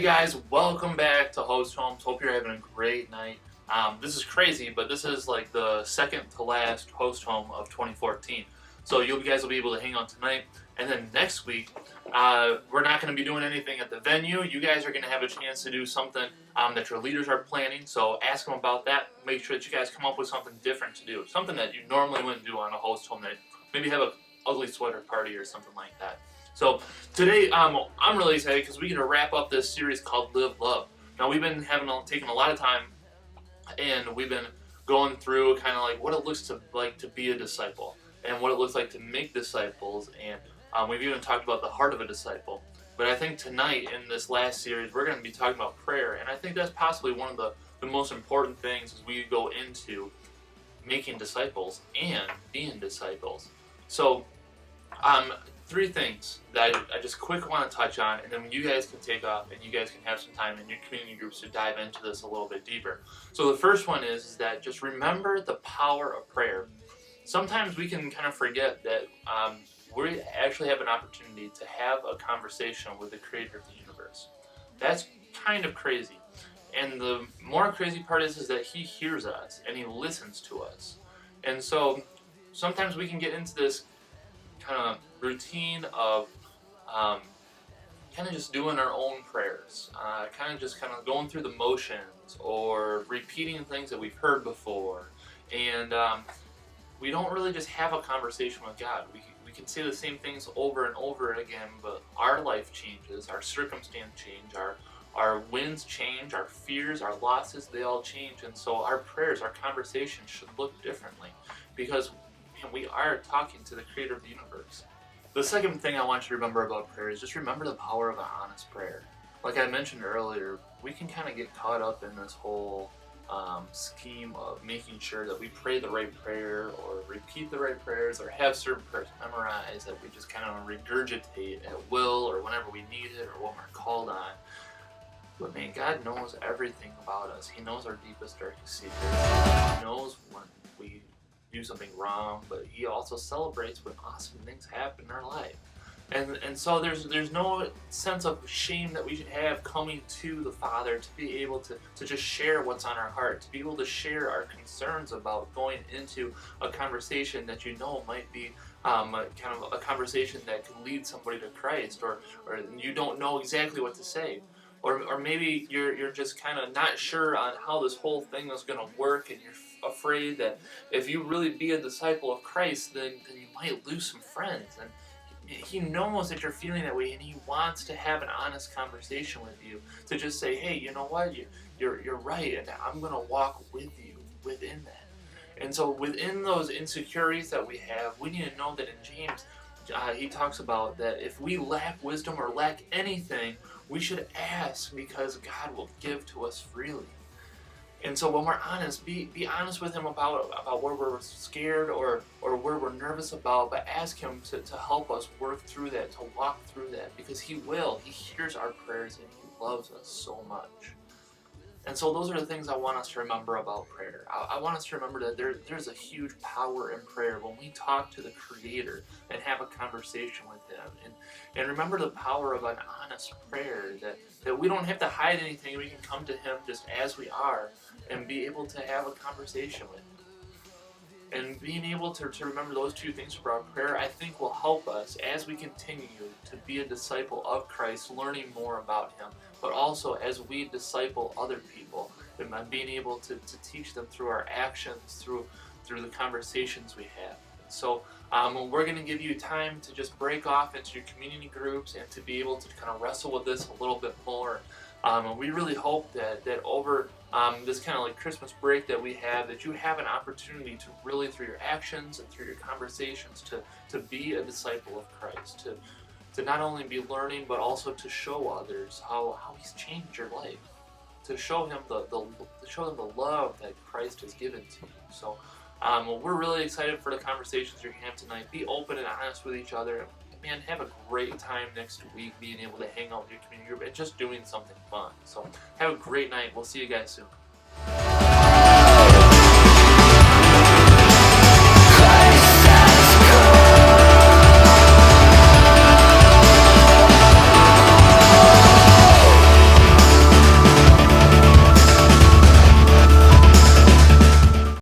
guys, welcome back to Host Home. Hope you're having a great night. This is crazy, but this is like the second to last Host Home of 2014. So you guys will be able to hang on tonight. And then next week, we're not going to be doing anything at the venue. You guys are going to have a chance to do something that your leaders are planning. So ask them about that. Make sure that you guys come up with something different to do. Something that you normally wouldn't do on a Host Home night. Maybe have an ugly sweater party or something like that. So today, I'm really excited because we get to wrap up this series called Live Love. Now we've been taking a lot of time, and we've been going through kind of like what it looks like to be a disciple, and what it looks like to make disciples, and we've even talked about the heart of a disciple. But I think tonight in this last series, we're going to be talking about prayer, and I think that's possibly one of the most important things as we go into making disciples and being disciples. So, three things that I just quick want to touch on, and then you guys can take off and you guys can have some time in your community groups to dive into this a little bit deeper. So the first one is that just remember the power of prayer. Sometimes we can kind of forget that we actually have an opportunity to have a conversation with the creator of the universe. That's kind of crazy. And the more crazy part is that he hears us and he listens to us. And so sometimes we can get into this kind of routine of kind of just doing our own prayers, kind of going through the motions or repeating things that we've heard before, and we don't really just have a conversation with God. We can say the same things over and over again, but our life changes, our circumstance change, our wins change, our fears, our losses, they all change, and so our prayers, our conversations should look differently, because we are talking to the creator of the universe. The second thing I want you to remember about prayer is just remember the power of an honest prayer. Like I mentioned earlier, we can kind of get caught up in this whole scheme of making sure that we pray the right prayer or repeat the right prayers or have certain prayers memorized that we just kind of regurgitate at will or whenever we need it or when we're called on. But man, God knows everything about us. He knows our deepest, darkest secrets. He knows when we do something wrong, but he also celebrates when awesome things happen in our life. And so there's no sense of shame that we should have coming to the Father to be able to just share what's on our heart, to be able to share our concerns about going into a conversation that you know might be kind of a conversation that could lead somebody to Christ, or you don't know exactly what to say. Or maybe you're just kind of not sure on how this whole thing is going to work, and you're afraid that if you really be a disciple of Christ, then you might lose some friends. And he knows that you're feeling that way, and he wants to have an honest conversation with you, to just say, hey, you know what, you're right, and I'm going to walk with you within that. And so within those insecurities that we have, we need to know that in James, he talks about that if we lack wisdom or lack anything, we should ask, because God will give to us freely. And so when we're honest, be honest with him about where we're scared or where we're nervous about, but ask him to help us work through that, to walk through that, because he will. He hears our prayers and he loves us so much. And so those are the things I want us to remember about prayer. I want us to remember that there's a huge power in prayer when we talk to the Creator and have a conversation with him. And remember the power of an honest prayer, that we don't have to hide anything. We can come to him just as we are and be able to have a conversation with him. And being able to remember those two things about prayer, I think will help us as we continue to be a disciple of Christ, learning more about him, but also as we disciple other people, and being able to teach them through our actions, through the conversations we have. So we're going to give you time to just break off into your community groups and to be able to kind of wrestle with this a little bit more. And we really hope that over this kind of like Christmas break that we have, that you have an opportunity to really, through your actions and through your conversations, to be a disciple of Christ, to not only be learning, but also to show others how he's changed your life, to show them the love that Christ has given to you. So we're really excited for the conversations you're going to have tonight. Be open and honest with each other. Man, have a great time next week being able to hang out with your community group and just doing something fun. So have a great night. We'll see you guys soon.